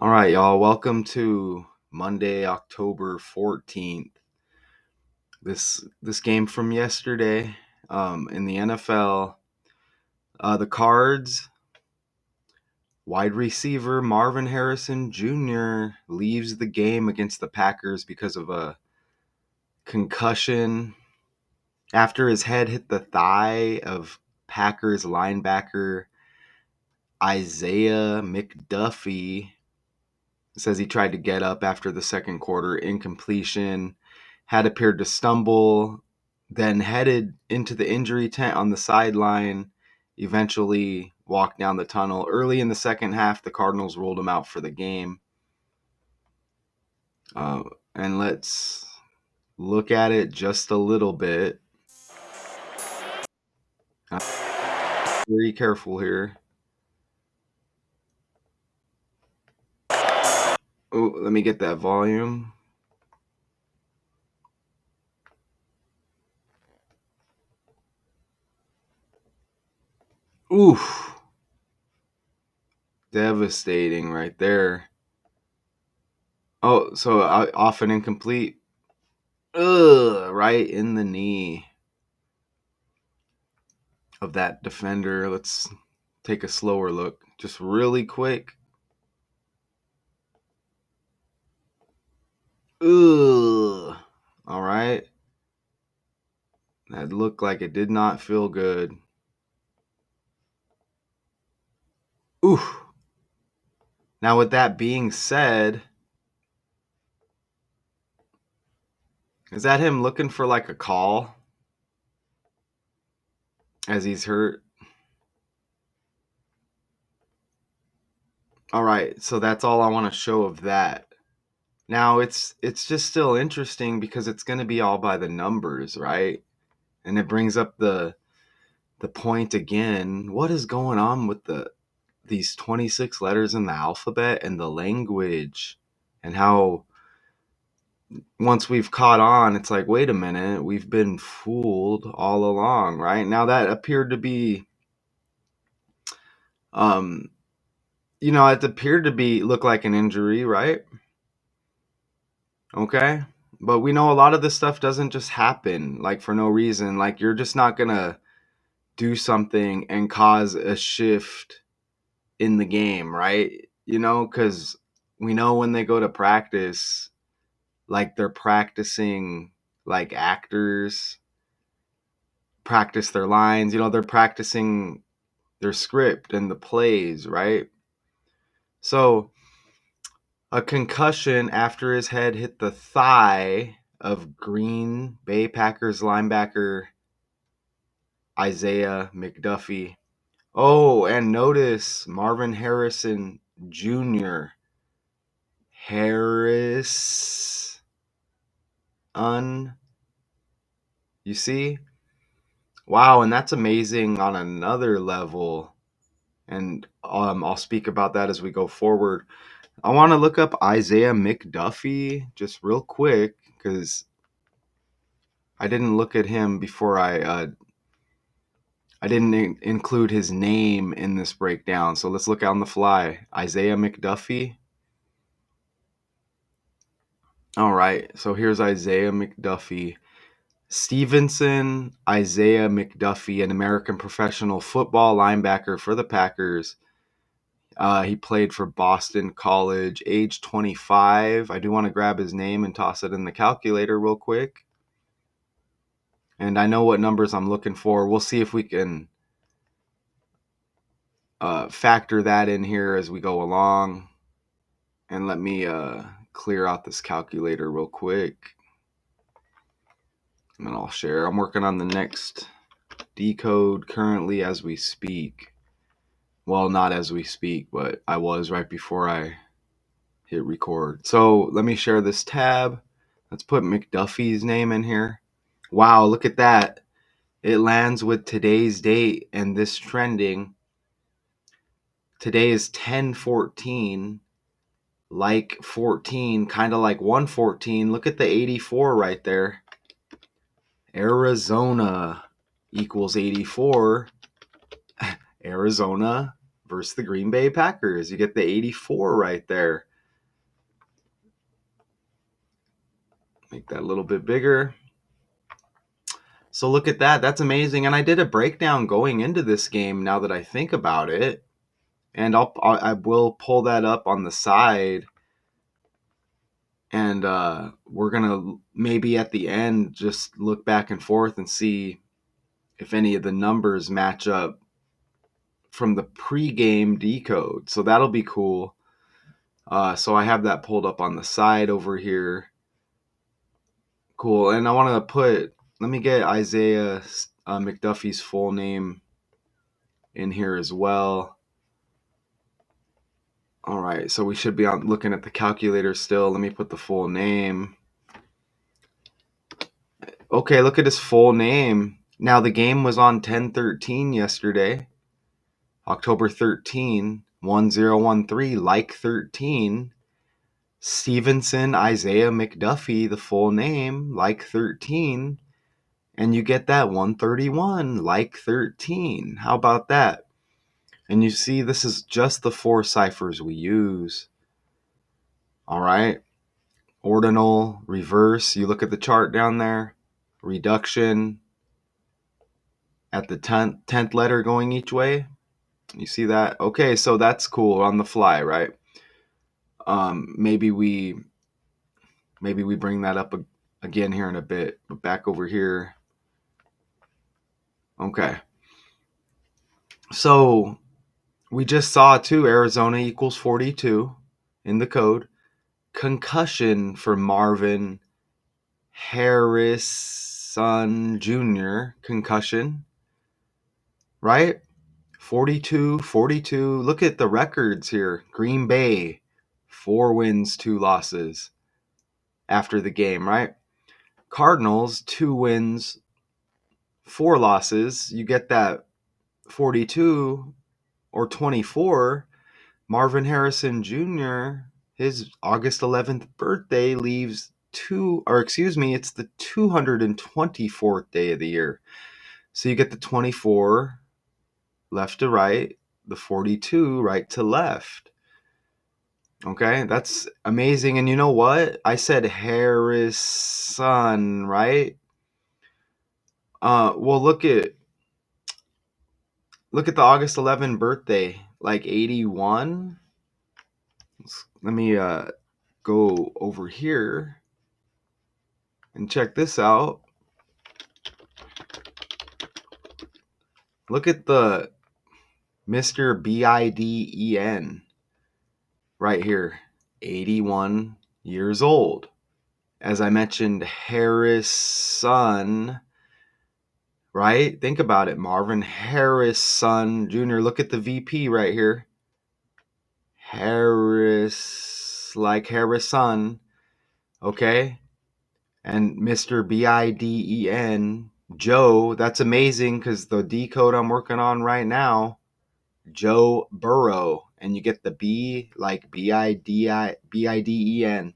All right, y'all. Welcome to Monday, October 14th. This game from yesterday in the NFL, the Cards wide receiver Marvin Harrison Jr. leaves the game against the Packers because of a concussion after his head hit the thigh of Packers linebacker Isaiah McDuffie. It says he tried to get up after the second quarter, incompletion, had appeared to stumble, then headed into the injury tent on the sideline, eventually walked down the tunnel. Early in the second half, the Cardinals ruled him out for the game. And let's look at it just a little bit. Very careful here. Oh, let me get that volume. Oof. Devastating right there. Oh, so off and incomplete. Ugh, right in the knee of that defender. Let's take a slower look, just really quick. Ugh. All right. That looked like it did not feel good. Oof. Now, with that being said, is that him looking for like a call as he's hurt? All right. So that's all I want to show of that. Now it's just still interesting because it's going to be all by the numbers, right? And it brings up the point again. What is going on with these 26 letters in the alphabet and the language, and how once we've caught on, it's like, wait a minute, we've been fooled all along, right? Now that appeared to be, it appeared to be look like an injury, right? Okay. But we know a lot of this stuff doesn't just happen like for no reason. Like you're just not going to do something and cause a shift in the game, right? Because we know when they go to practice, like they're practicing like actors practice their lines, they're practicing their script and the plays, right? So a concussion after his head hit the thigh of Green Bay Packers linebacker Isaiah McDuffie. Oh, and notice Marvin Harrison Jr. You see? Wow, and that's amazing on another level. And I'll speak about that as we go forward. I want to look up Isaiah McDuffie just real quick because I didn't look at him before I didn't include his name in this breakdown. So let's look on the fly. Isaiah McDuffie. All right, so here's Isaiah McDuffie. Stevenson Isaiah McDuffie, an American professional football linebacker for the Packers. He played for Boston College, age 25. I do want to grab his name and toss it in the calculator real quick. And I know what numbers I'm looking for. We'll see if we can factor that in here as we go along. And let me clear out this calculator real quick. And then I'll share. I'm working on the next decode currently as we speak. Well, not as we speak, but I was right before I hit record. So let me share this tab. Let's put McDuffie's name in here. Wow, look at that. It lands with today's date and this trending. Today is 10/14, like 14, kind of like 114. Look at the 84 right there. Arizona equals 84. Arizona versus the Green Bay Packers. You get the 84 right there. Make that a little bit bigger. So look at that. That's amazing. And I did a breakdown going into this game now that I think about it. And I will pull that up on the side. And we're going to maybe at the end just look back and forth and see if any of the numbers match up from the pregame decode. So that'll be cool. So I have that pulled up on the side over here. Cool. And I want to let me get Isaiah McDuffie's full name in here as well. All right, so we should be looking at the calculator still. Let me put the full name. Okay, look at his full name. Now, the game was on 10/13 yesterday, October 13, 1013, like 13. Stevenson Isaiah McDuffie, the full name, like 13. And you get that 131, like 13. How about that? And you see, this is just the 4 ciphers we use. All right. Ordinal, reverse. You look at the chart down there. Reduction at the 10th letter going each way. You see that? Okay, so that's cool on the fly, right? Maybe we bring that up again here in a bit. But back over here. Okay. So we just saw too, Arizona equals 42 in the code. Concussion for Marvin Harrison Jr. Concussion, right? 42. Look at the records here. Green Bay, 4 wins, 2 losses after the game, right? Cardinals, 2 wins, 4 losses. You get that 42 or 24. Marvin Harrison Jr., his August 11th birthday leaves it's the 224th day of the year. So you get the 24 left to right, the 42 right to left. Okay, that's amazing. And you know what? I said Harrison, right? Well, look at the August 11 birthday, like 81. Let me go over here and check this out. Look at the Mr. Biden right here, 81 years old. As I mentioned, Harrison, right? Think about it. Marvin Harrison Jr. Look at the VP right here. Like Harrison, okay? And Mr. Biden, Joe, that's amazing because the decode I'm working on right now, Joe Burrow, and you get the B like Biden.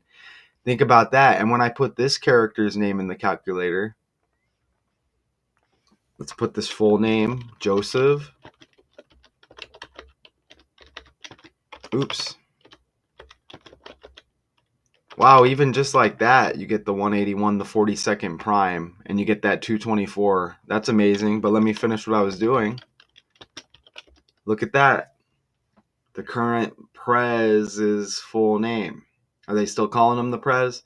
Think about that. And when I put this character's name in the calculator, let's put this full name, Joseph. Oops. Wow, even just like that, you get the 181, the 42nd prime, and you get that 224. That's amazing. But let me finish what I was doing. Look at that. The current Prez's full name. Are they still calling him the Prez?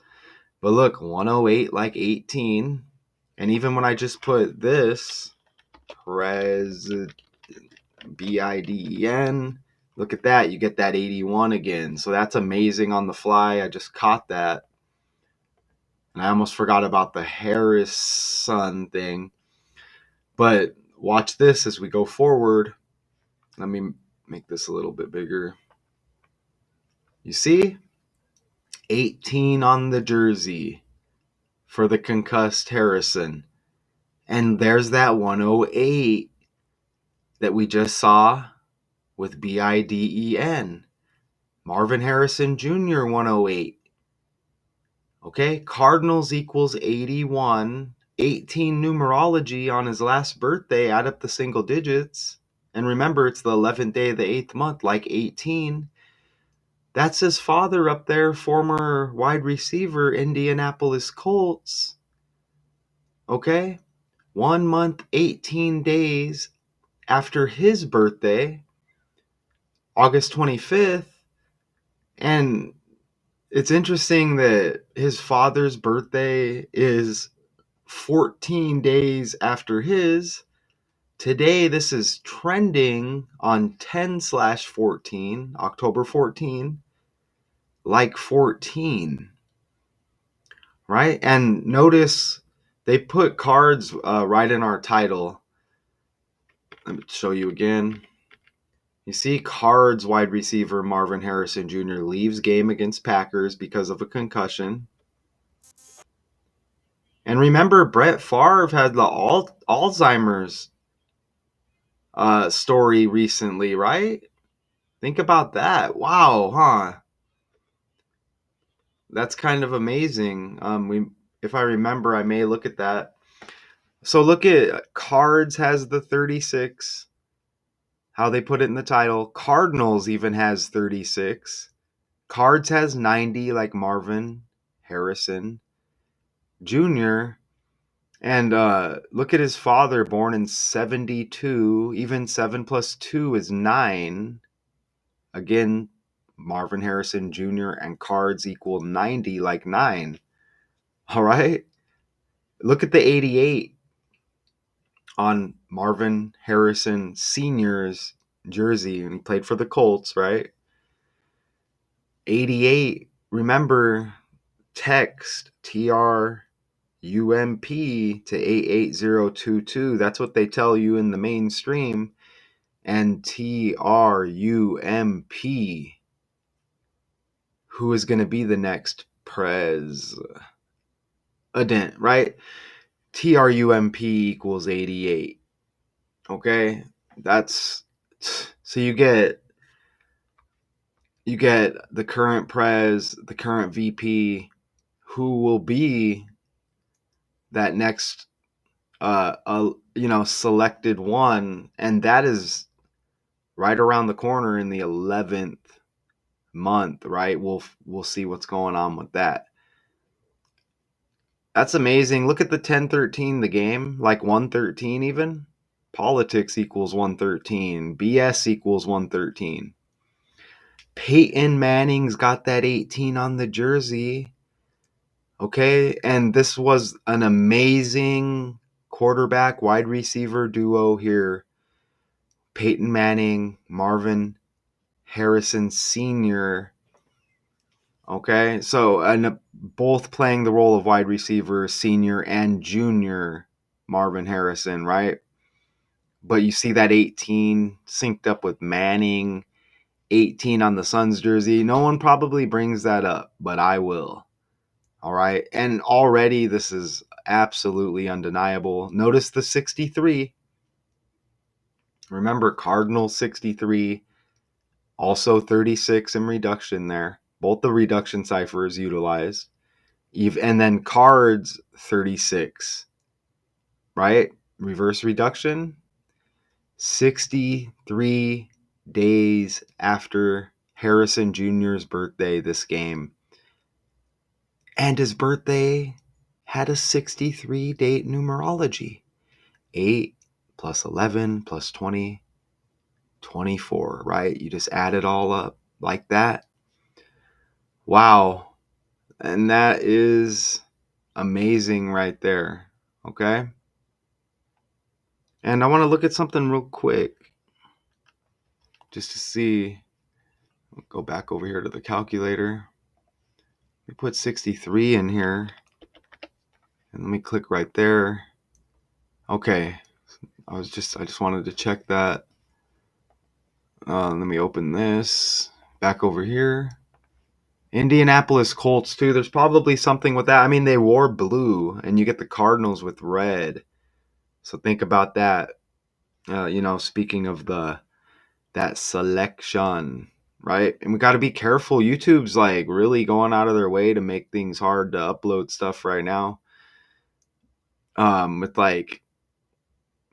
But look, 108 like 18. And even when I just put this, Prez, Biden, look at that. You get that 81 again. So that's amazing on the fly. I just caught that. And I almost forgot about the Harrison thing. But watch this as we go forward. Let me make this a little bit bigger. You see? 18 on the jersey for the concussed Harrison. And there's that 108 that we just saw with Biden. Marvin Harrison Jr. 108. Okay, Cardinals equals 81. 18 numerology on his last birthday. Add up the single digits. And remember, it's the 11th day of the 8th month, like 18. That's his father up there, former wide receiver, Indianapolis Colts. Okay? 1 month, 18 days after his birthday, August 25th. And it's interesting that his father's birthday is 14 days after his. Today, this is trending on 10/14, October 14, like 14, right? And notice they put cards right in our title. Let me show you again. You see Cards wide receiver Marvin Harrison Jr. leaves game against Packers because of a concussion. And remember, Brett Favre had the Alzheimer's story recently, right? Think about that. Wow, huh? That's kind of amazing. If I remember, I may look at that. So look at Cards has the 36. How they put it in the title. Cardinals even has 36. Cards has 90, like Marvin Harrison Jr. And look at his father, born in 72. Even 7 plus 2 is 9. Again, Marvin Harrison Jr. and Cards equal 90, like 9. All right? Look at the 88 on Marvin Harrison Sr.'s jersey. And he played for the Colts, right? 88, remember, text TRUMP to 88022. That's what they tell you in the mainstream. And TRUMP, who is going to be the next president, right? TRUMP equals 88. Okay? That's so you get the current the current VP, who will be that next selected one, and that is right around the corner in the 11th month, right? We'll see what's going on with that. That's amazing. Look at the 10-13, the game, like 113 even. Politics equals 113. BS equals 113. Peyton Manning's got that 18 on the jersey. Okay, and this was an amazing quarterback wide receiver duo here. Peyton Manning, Marvin Harrison Sr. Okay, so and both playing the role of wide receiver, senior and junior Marvin Harrison, right? But you see that 18 synced up with Manning, 18 on the Suns jersey. No one probably brings that up, but I will. All right, and already this is absolutely undeniable. Notice the 63. Remember, Cardinals 63. Also 36 in reduction there. Both the reduction ciphers utilized. And then Cards 36, right? Reverse reduction. 63 days after Harrison Jr.'s birthday, this game. And his birthday had a 63 date numerology. 8 plus 11 plus 20, 24, right? You just add it all up like that. Wow. And that is amazing right there. Okay. And I want to look at something real quick just to see. Go back over here to the calculator. We put 63 in here. And let me click right there. Okay. I just wanted to check that. Let me open this. Back over here. Indianapolis Colts too. There's probably something with that. I mean, they wore blue, and you get the Cardinals with red. So think about that. Speaking of that selection, right? And we got to be careful. YouTube's like really going out of their way to make things hard to upload stuff right now. With like,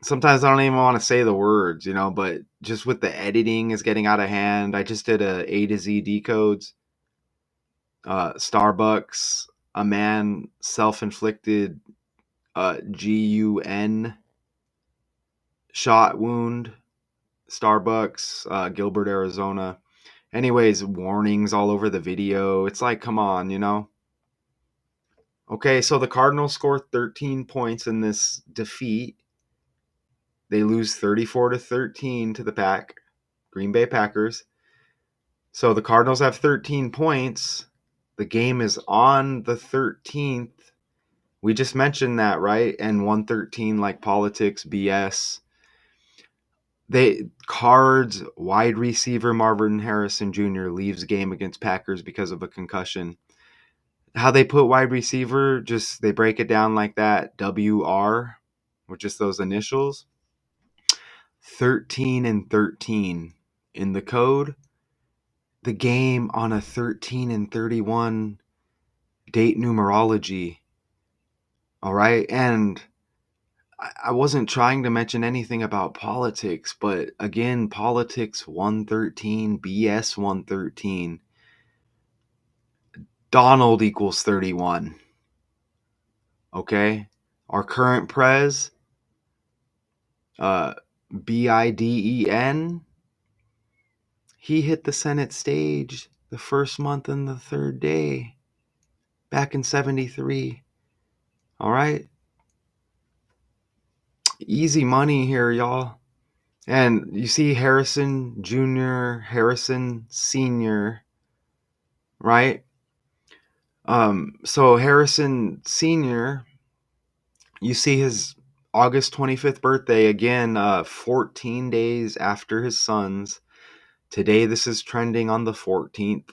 sometimes I don't even want to say the words, but just with the editing is getting out of hand. I just did A to Z decodes. Starbucks, a man self-inflicted GUN shot wound. Starbucks, Gilbert, Arizona. Anyways, warnings all over the video. It's like, come on, you know? Okay, so the Cardinals score 13 points in this defeat. They lose 34-13 to the Green Bay Packers. So the Cardinals have 13 points. The game is on the 13th. We just mentioned that, right? And 113, like politics, BS. Cards wide receiver Marvin Harrison Jr. leaves game against Packers because of a concussion. How they put wide receiver, just they break it down like that, WR, with just those initials. 13-13 in the code. The game on a 13-31 date numerology. All right. And I wasn't trying to mention anything about politics, but again, politics 113, BS 113. Donald equals 31. Okay. Our current prez, Biden, he hit the Senate stage the first month and the third day back in 73. All right. Easy money here, y'all. And you see Harrison Jr., Harrison Sr., right? So Harrison Sr., you see his August 25th birthday again, 14 days after his son's. Today, this is trending on the 14th.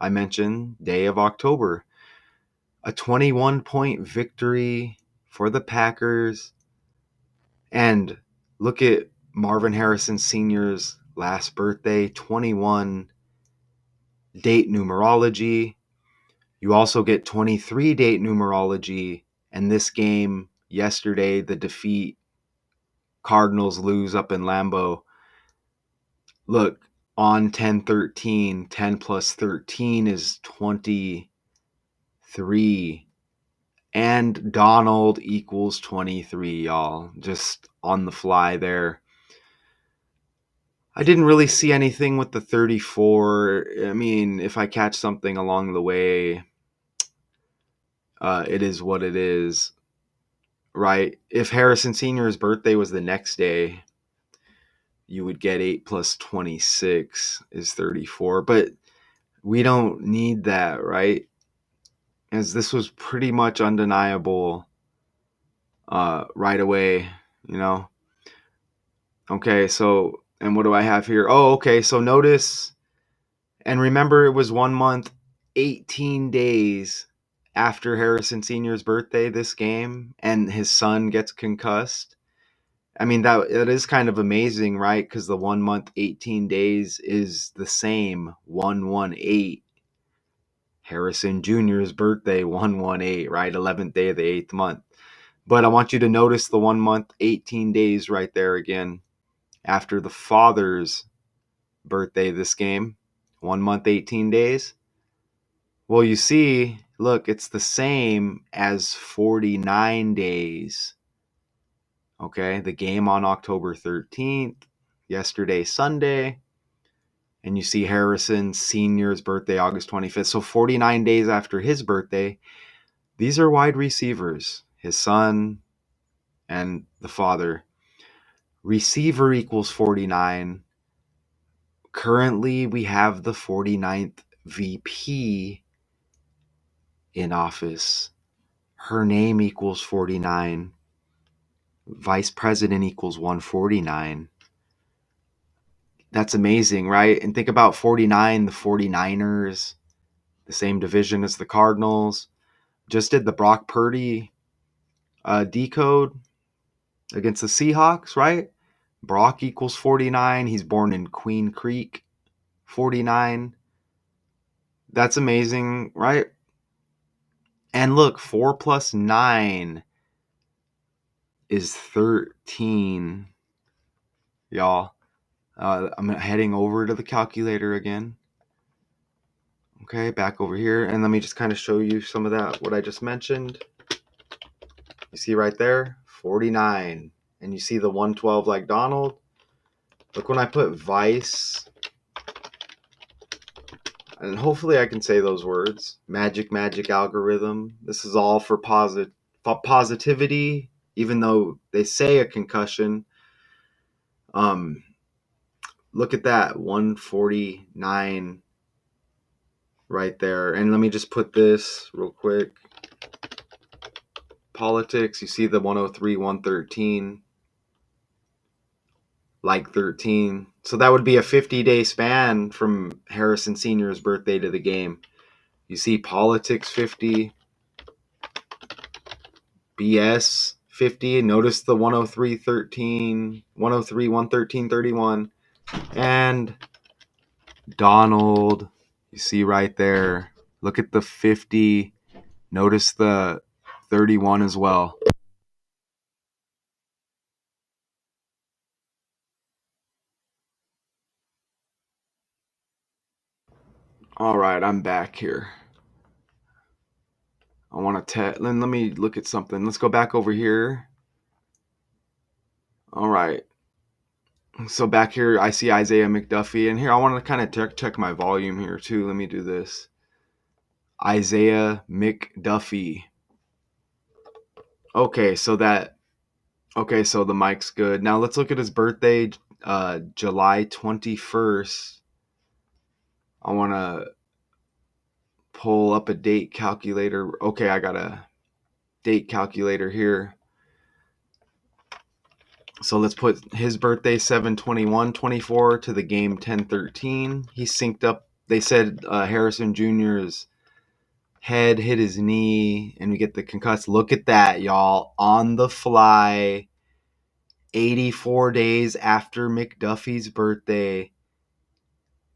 I mentioned day of October. A 21-point victory for the Packers. And look at Marvin Harrison Sr.'s last birthday, 21 date numerology. You also get 23 date numerology. And this game yesterday, the defeat, Cardinals lose up in Lambeau. Look, on 10-13, 10 plus 13 is 23. And Donald equals 23, y'all. Just on the fly there. I didn't really see anything with the 34. I mean, if I catch something along the way, it is what it is, right? If Harrison Sr.'s birthday was the next day, you would get 8 plus 26 is 34. But we don't need that, right? As this was pretty much undeniable right away, you know? Okay, so, and what do I have here? Oh, okay, so notice, and remember it was 1 month, 18 days after Harrison Sr.'s birthday, this game, and his son gets concussed. I mean, that is kind of amazing, right? Because the 1 month, 18 days is the same 118. Harrison Jr.'s birthday, 118, right? 11th day of the 8th month. But I want you to notice the 1 month, 18 days right there again after the father's birthday this game. 1 month, 18 days. Well, you see, look, it's the same as 49 days. Okay, the game on October 13th, yesterday, Sunday. And you see Harrison Sr.'s birthday, August 25th. So 49 days after his birthday, these are wide receivers, his son and the father. Receiver equals 49. Currently, we have the 49th VP in office. Her name equals 49. Vice president equals 149. That's amazing, right? And think about 49, the 49ers, the same division as the Cardinals. Just did the Brock Purdy decode against the Seahawks, right? Brock equals 49. He's born in Queen Creek, 49. That's amazing, right? And look, 4 plus 9 is 13, y'all. I'm heading over to the calculator again. Okay, back over here. And let me just kind of show you some of that, what I just mentioned. You see right there, 49. And you see the 112 like Donald. Look when I put Vice, and hopefully I can say those words. Magic algorithm. This is all for positivity, even though they say a concussion. Look at that, 149 right there. And let me just put this real quick. Politics, you see the 103, 113, like 13. So that would be a 50-day span from Harrison Sr.'s birthday to the game. You see politics 50, BS 50. Notice the 103, 13, 103, 113, 31. And Donald, you see right there. Look at the 50. Notice the 31 as well. All right, I'm back here. I want to let me look at something. Let's go back over here. All right. So back here, I see Isaiah McDuffie. And here, I want to kind of check my volume here, too. Let me do this. Isaiah McDuffie. Okay, so the mic's good. Now let's look at his birthday, July 21st. I want to pull up a date calculator. Okay, I got a date calculator here. So let's put his birthday 7/21/24 to the game 10/13. He synced up. They said Harrison Jr.'s head hit his knee, and we get the concuss. Look at that, y'all! On the fly, 84 days after McDuffie's birthday.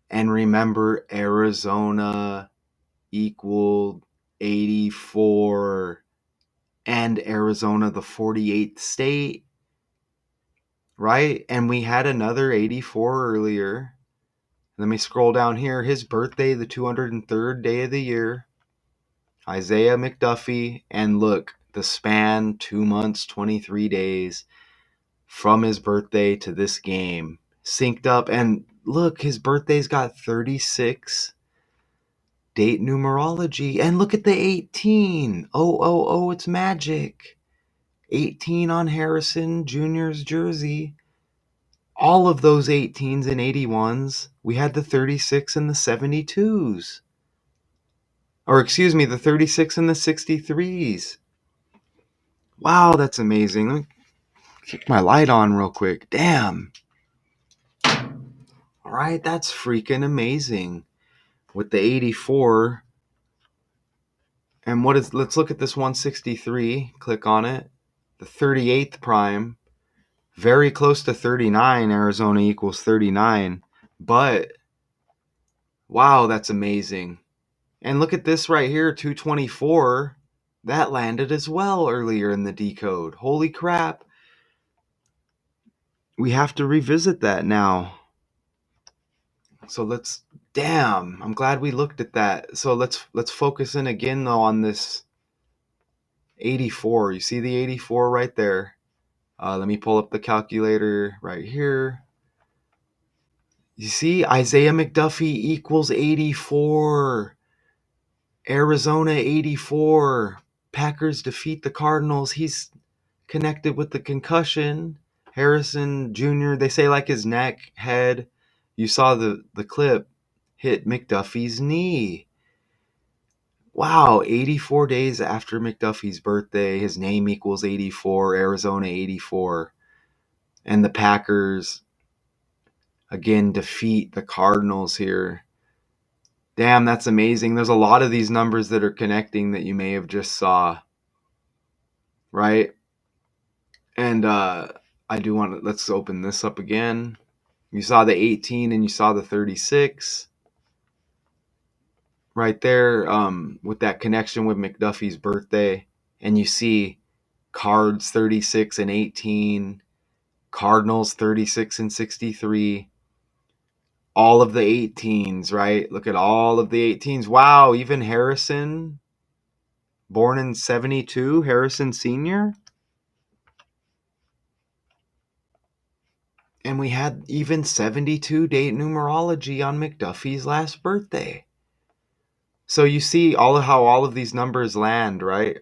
And remember, Arizona equaled 84, and Arizona the 48th state. Right? And we had another 84 earlier. Let me scroll down here. His birthday, the 203rd day of the year. Isaiah McDuffie. And look, the span, 2 months, 23 days from his birthday to this game. Synced up. And look, his birthday's got 36 date numerology. And look at the 18. Oh, it's magic. 18 on Harrison Jr.'s jersey. All of those 18s and 81s, we had the 36 and the 72s. Or excuse me, the 36 and the 63s. Wow, that's amazing. Let me kick my light on real quick. Damn. All right, that's freaking amazing. With the 84. And let's look at this 163. Click on it. The 38th prime. Very close to 39. Arizona equals 39. But, wow, that's amazing. And look at this right here, 224. That landed as well earlier in the decode. Holy crap. We have to revisit that now. So I'm glad we looked at that. So let's focus in again though on this 84. You see the 84 right there. Let me pull up the calculator right here. You see, Isaiah McDuffie equals 84. Arizona 84. Packers defeat the Cardinals. He's connected with the concussion. Harrison Jr., they say like his neck, head. You saw the clip hit McDuffie's knee. Wow, 84 days after McDuffie's birthday, his name equals 84, Arizona 84. And the Packers, again, defeat the Cardinals here. Damn, that's amazing. There's a lot of these numbers that are connecting that you may have just saw. Right? And I do want to, let's open this up again. You saw the 18 and you saw the 36 right there with that connection with McDuffie's birthday. And you see Cards 36 and 18, Cardinals 36 and 63. all of the 18s, right? Look at all of the 18s. Wow, even Harrison, born in 72, Harrison Sr. And we had even 72 date numerology on McDuffie's last birthday. So you see how all of these numbers land, right?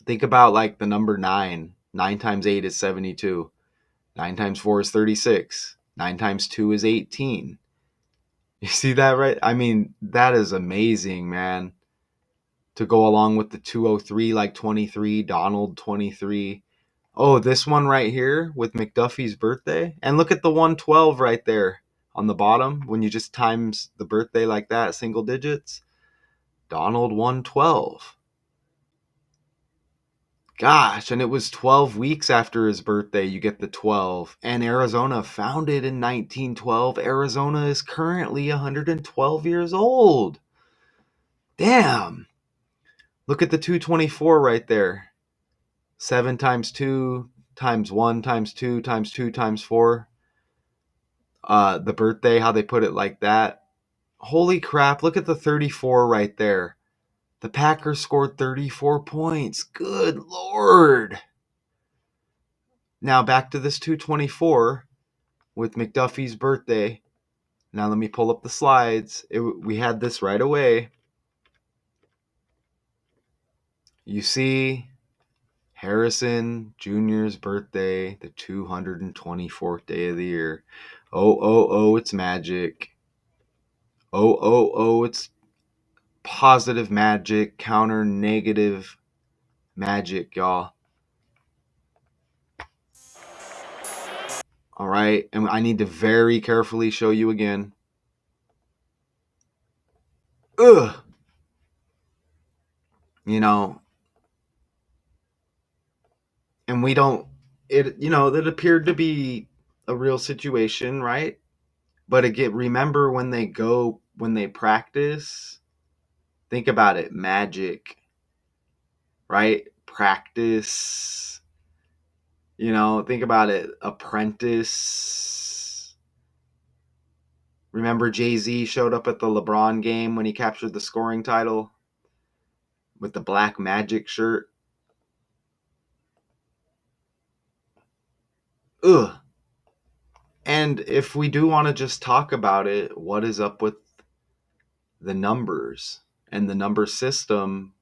Think about like the number 9. 9 times 8 is 72. 9 times 4 is 36. 9 times 2 is 18. You see that, right? I mean, that is amazing, man. To go along with the 203, like 23, Donald 23. Oh, this one right here with McDuffie's birthday. And look at the 112 right there on the bottom when you just times the birthday like that, single digits. Donald 112. Gosh, and it was 12 weeks after his birthday, you get the 12. And Arizona, founded in 1912. Arizona is currently 112 years old. Damn. Look at the 224 right there. 7 times 2 times 1 times 2 times 2 times 4. The birthday, how they put it like that. Holy crap, look at the 34 right there. The Packers scored 34 points. Good Lord. Now back to this 224 with McDuffie's birthday. Now let me pull up the slides. We had this right away. You see Harrison Jr.'s birthday, the 224th day of the year. Oh, it's magic. Oh, it's positive magic, counter negative magic, y'all. All right, and I need to very carefully show you again. Ugh. You know, and we don't, it appeared to be a real situation, right? But again, remember when they practice, think about it, magic, right? Practice, think about it, apprentice. Remember Jay-Z showed up at the LeBron game when he captured the scoring title with the black magic shirt? Ugh. And if we do want to just talk about it, what is up with the numbers and the number system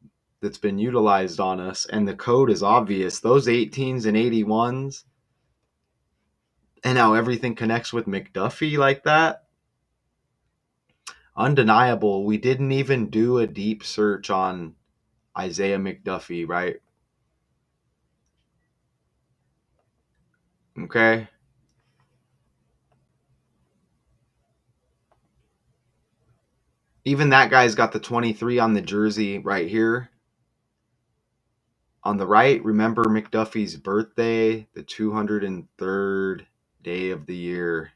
that's been utilized on us? And the code is obvious. Those 18s and 81s, and how everything connects with McDuffie like that. Undeniable. We didn't even do a deep search on Isaiah McDuffie, right? Okay. Even that guy's got the 23 on the jersey right here. On the right, remember McDuffie's birthday, the 203rd day of the year.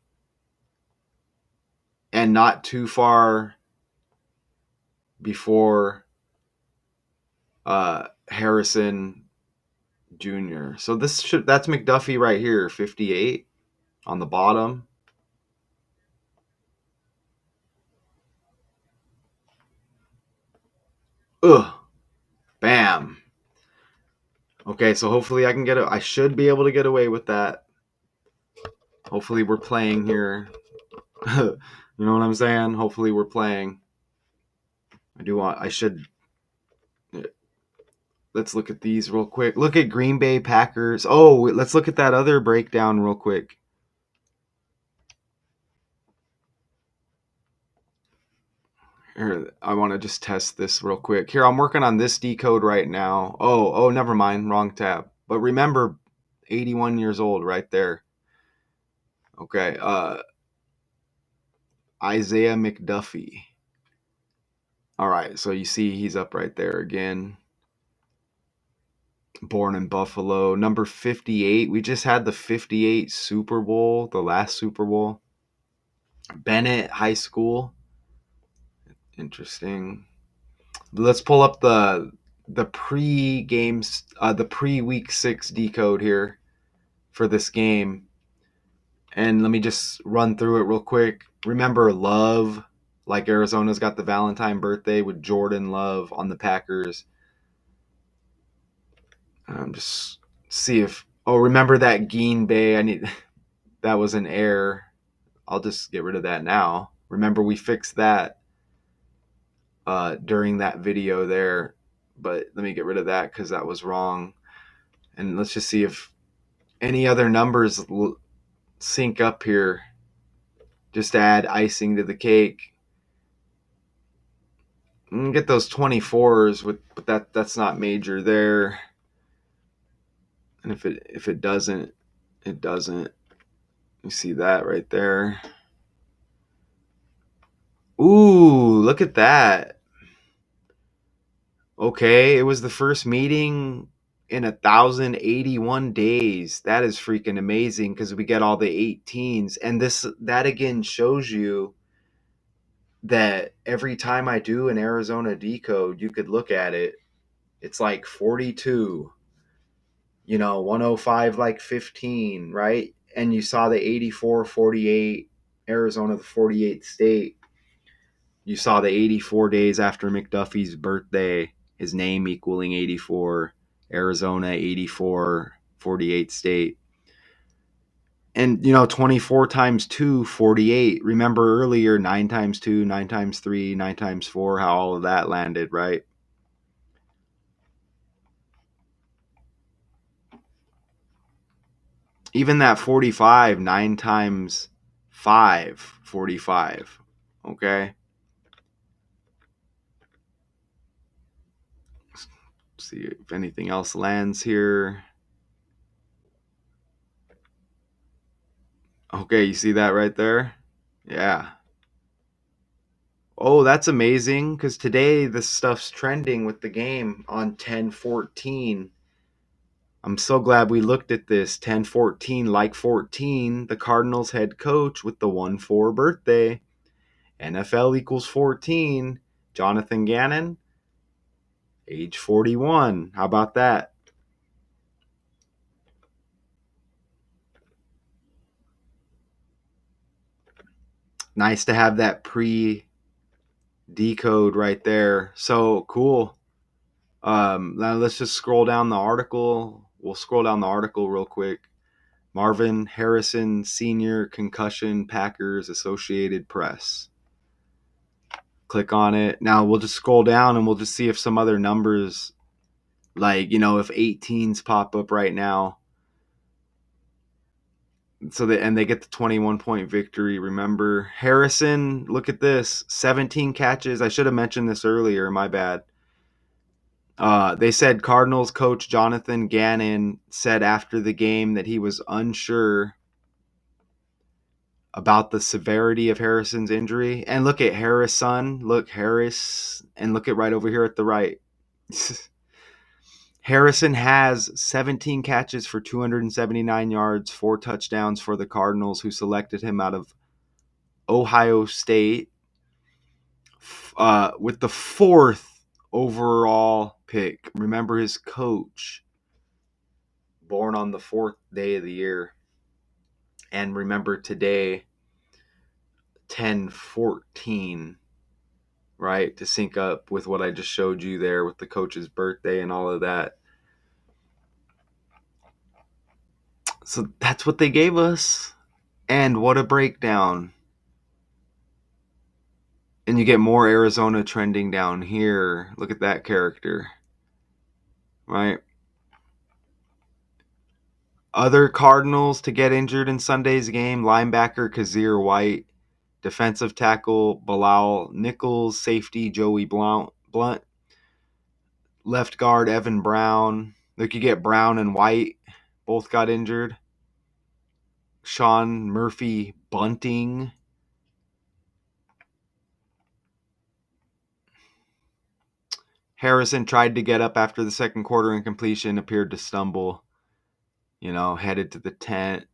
And not too far before Harrison Jr. So that's McDuffie right here, 58 on the bottom. Ugh. Bam. Okay, so hopefully I should be able to get away with that. Hopefully we're playing here. You know what I'm saying? Hopefully we're playing. I should. Let's look at these real quick. Look at Green Bay Packers. Oh, let's look at that other breakdown real quick. Here, I want to just test this real quick. Here, I'm working on this decode right now. Oh, never mind. Wrong tab. But remember, 81 years old right there. Okay. Isaiah McDuffie. All right. So you see he's up right there again. Born in Buffalo. Number 58. We just had the 58 Super Bowl, the last Super Bowl. Bennett High School. Interesting. Let's pull up the pre-games, the pre-week 6 decode here for this game. And let me just run through it real quick. Remember Love, like Arizona's got the Valentine birthday with Jordan Love on the Packers. Just see if, oh, remember that Geen Bay? That was an error. I'll just get rid of that now. Remember, we fixed that during that video there, but let me get rid of that because that was wrong. And let's just see if any other numbers sync up here. Just to add icing to the cake. Get those 24s but that's not major there. And if it doesn't, it doesn't. You see that right there. Ooh, look at that. Okay, it was the first meeting in 1,081 days. That is freaking amazing because we get all the 18s. And that again shows you that every time I do an Arizona decode, you could look at it. It's like 42, 105 like 15, right? And you saw the 84-48 Arizona, the 48th state. You saw the 84 days after McDuffie's birthday, his name equaling 84, Arizona 84, 48 state. And 24 times 2, 48. Remember earlier 9 times 2, 9 times 3, 9 times 4, how all of that landed, right? Even that 45, 9 times 5, 45. Okay? Let's see if anything else lands here. Okay, you see that right there? Yeah. Oh, that's amazing because today this stuff's trending with the game on 10-14. I'm so glad we looked at this. 10-14, like 14, the Cardinals head coach with the 1-4 birthday. NFL equals 14. Jonathan Gannon, age 41. How about that? Nice to have that pre-decode right there. So cool. Now let's just scroll down the article. We'll scroll down the article real quick. Marvin Harrison Sr. concussion, Packers, Associated Press. Click on it. Now we'll just scroll down and we'll just see if some other numbers, like, if 18s pop up right now. And they get the 21-point victory. Remember, Harrison, look at this, 17 catches. I should have mentioned this earlier, my bad. They said Cardinals coach Jonathan Gannon said after the game that he was unsure about the severity of Harrison's injury. And look at Harrison, look Harris, and look at right over here at the right. Harrison has 17 catches for 279 yards, 4 touchdowns for the Cardinals, who selected him out of Ohio State with the 4th overall pick. Remember his coach, born on the 4th day of the year. And remember today, 10-14, right? To sync up with what I just showed you there with the coach's birthday and all of that. So that's what they gave us. And what a breakdown. And you get more Arizona trending down here. Look at that character. Right? Other Cardinals to get injured in Sunday's game: linebacker Kazir White, defensive tackle Bilal Nichols, safety Joey Blount, left guard Evan Brown. Look, you get Brown and White, both got injured. Sean Murphy Bunting. Harrison tried to get up after the second quarter incompletion, appeared to stumble. Headed to the tent,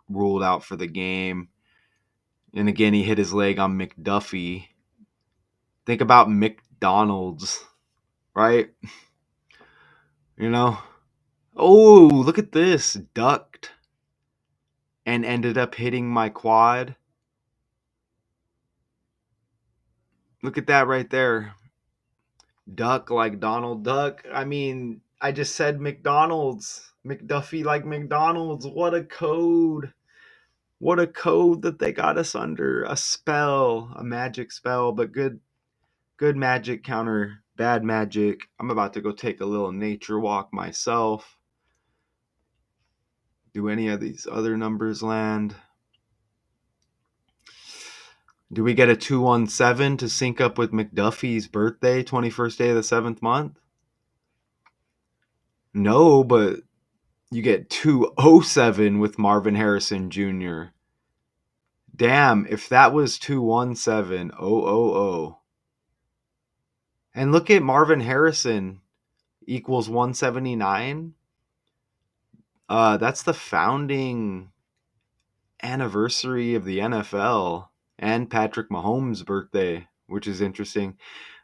ruled out for the game. And again, he hit his leg on McDuffie. Think about McDonald's, right? Oh, look at this. Ducked. and ended up hitting my quad. Look at that right there. Duck like Donald Duck. I mean, I just said McDonald's. McDuffie like McDonald's. What a code. What a code that they got us under. A spell, a magic spell, but good magic counter bad magic. I'm about to go take a little nature walk myself. Do any of these other numbers land? Do we get a 217 to sync up with McDuffie's birthday, 21st day of the 7th month? No, but you get 207 with Marvin Harrison Jr. Damn, if that was 217, oh. And look at Marvin Harrison equals 179. That's the founding anniversary of the NFL and Patrick Mahomes' birthday, which is interesting.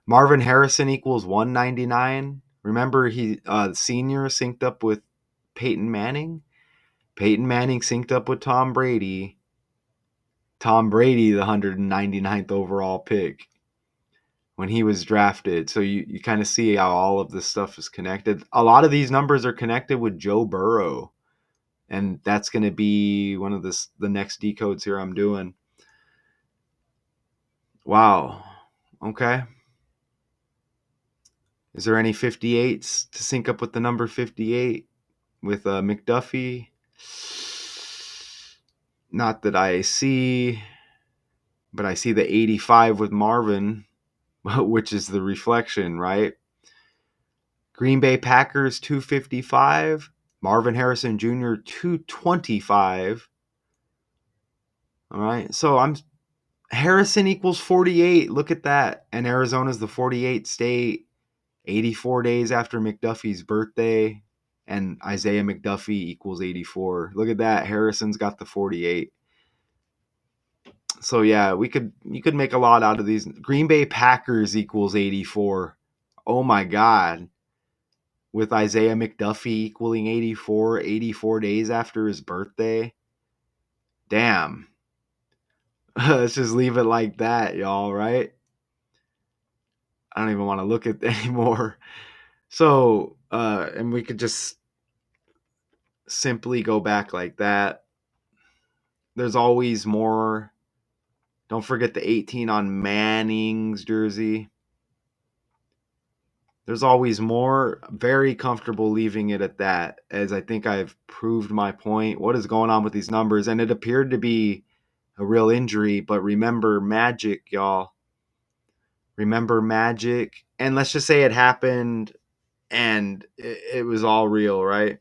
Marvin Harrison equals 199. Remember, he senior synced up with Peyton Manning. Peyton Manning synced up with Tom Brady. Tom Brady, the 199th overall pick when he was drafted. So you kind of see how all of this stuff is connected. A lot of these numbers are connected with Joe Burrow. And that's going to be one of the next decodes here I'm doing. Wow. Okay. Is there any 58s to sync up with the number 58 with McDuffie? Not that I see, but I see the 85 with Marvin, which is the reflection, right? Green Bay Packers 255, Marvin Harrison Jr. 225. All right. So Harrison equals 48. Look at that. And Arizona's the 48th state, 84 days after McDuffie's birthday. And Isaiah McDuffie equals 84. Look at that. Harrison's got the 48. So yeah, you could make a lot out of these. Green Bay Packers equals 84. Oh my God. With Isaiah McDuffie equaling 84, 84 days after his birthday. Damn. Let's just leave it like that, y'all, right? I don't even want to look at anymore. So, and we could just simply go back like that. There's always more. Don't forget the 18 on Manning's jersey. There's always more. Very comfortable leaving it at that, as I think I've proved my point. What is going on with these numbers? And it appeared to be a real injury, but remember magic, y'all. Remember magic. And let's just say it happened and it was all real, right?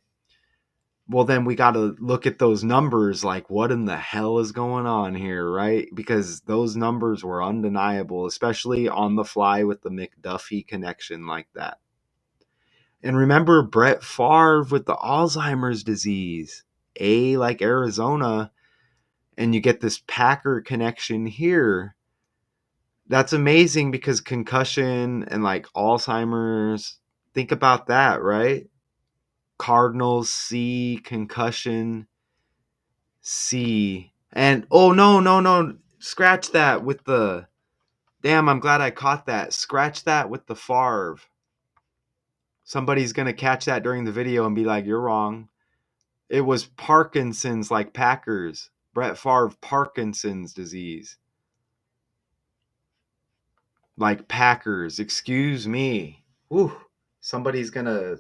Well, then we got to look at those numbers like, what in the hell is going on here, right? Because those numbers were undeniable, especially on the fly with the McDuffie connection like that. And remember Brett Favre with the Alzheimer's disease, like Arizona, and you get this Packer connection here. That's amazing because concussion and like Alzheimer's, think about that, right? Cardinals C, concussion C. And oh no. Scratch that with the damn, I'm glad I caught that. Scratch that with the Favre. Somebody's gonna catch that during the video and be like, you're wrong. It was Parkinson's like Packers. Brett Favre, Parkinson's disease. Like Packers. Excuse me. Ooh. Somebody's gonna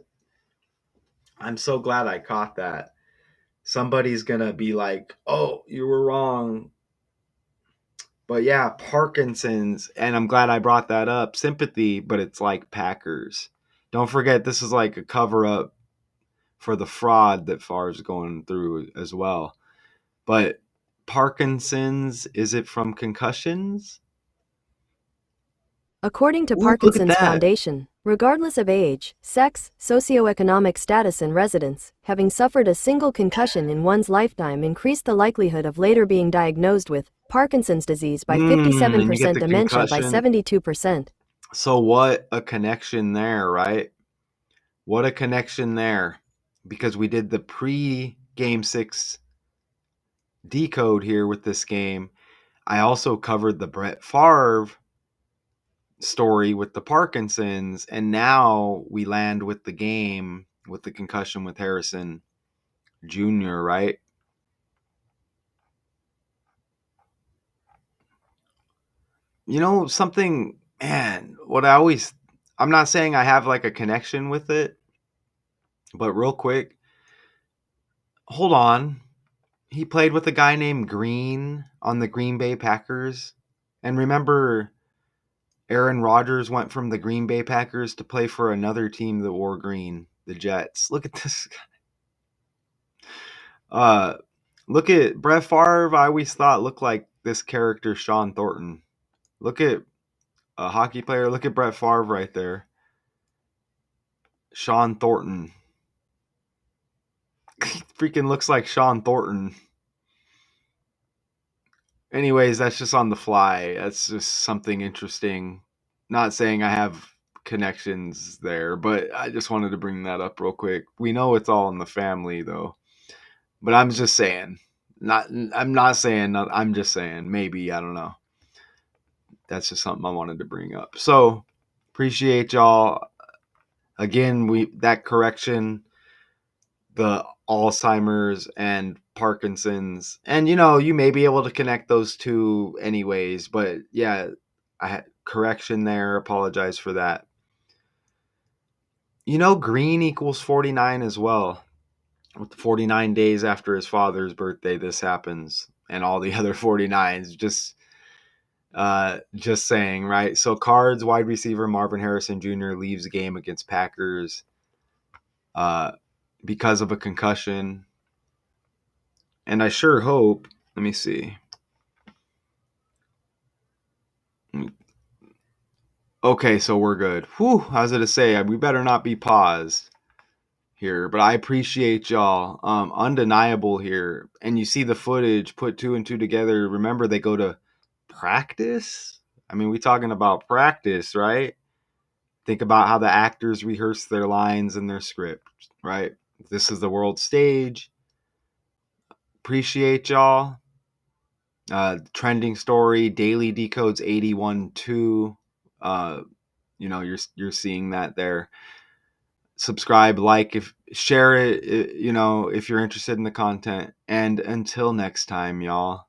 I'm so glad I caught that. Somebody's gonna be like, oh, you were wrong. But yeah, Parkinson's, and I'm glad I brought that up. Sympathy, but it's like Packers. Don't forget, this is like a cover up for the fraud that Favre's going through as well. But Parkinson's, is it from concussions? According to Ooh, look at Parkinson's that. Foundation, regardless of age, sex, socioeconomic status and residence, having suffered a single concussion in one's lifetime increased the likelihood of later being diagnosed with Parkinson's disease by And you get 57%, the dementia by concussion. 72%. So what a connection there, right? What a connection there. Because we did the pre-game 6 decode here with this game. I also covered the Brett Favre story with the Parkinson's, and now we land with the game with the concussion with Harrison Jr., right? Something, man, I'm not saying I have like a connection with it, but real quick, hold on. He played with a guy named Green on the Green Bay Packers. And remember, Aaron Rodgers went from the Green Bay Packers to play for another team that wore green, the Jets. Look at this. Uh, Look at Brett Favre. I always thought looked like this character, Sean Thornton. Look at a hockey player. Look at Brett Favre right there. Sean Thornton. He freaking looks like Sean Thornton. Anyways, that's just on the fly. That's just something interesting. Not saying I have connections there, but I just wanted to bring that up real quick. We know it's all in the family though. But I'm just saying. I'm not saying I'm just saying maybe, I don't know. That's just something I wanted to bring up. So, appreciate y'all. Again, we that correction, the Alzheimer's and Parkinson's. And you may be able to connect those two anyways, but yeah, I had correction there. Apologize for that. Green equals 49 as well. With 49 days after his father's birthday, this happens, and all the other 49s. Just saying, right? So Cards wide receiver Marvin Harrison Jr. leaves the game against Packers uh, because of a concussion. And I sure hope, let me see. Okay, so we're good. Whew, I was going to say, we better not be paused here, but I appreciate y'all. Undeniable here. And you see the footage, put two and two together. Remember, they go to practice? I mean, we talking about practice, right? Think about how the actors rehearse their lines and their script, right? This is the world stage. Appreciate y'all. Trending story, daily decodes 81.2. You're seeing that there. Subscribe, like, if share it, if you're interested in the content. And until next time, y'all.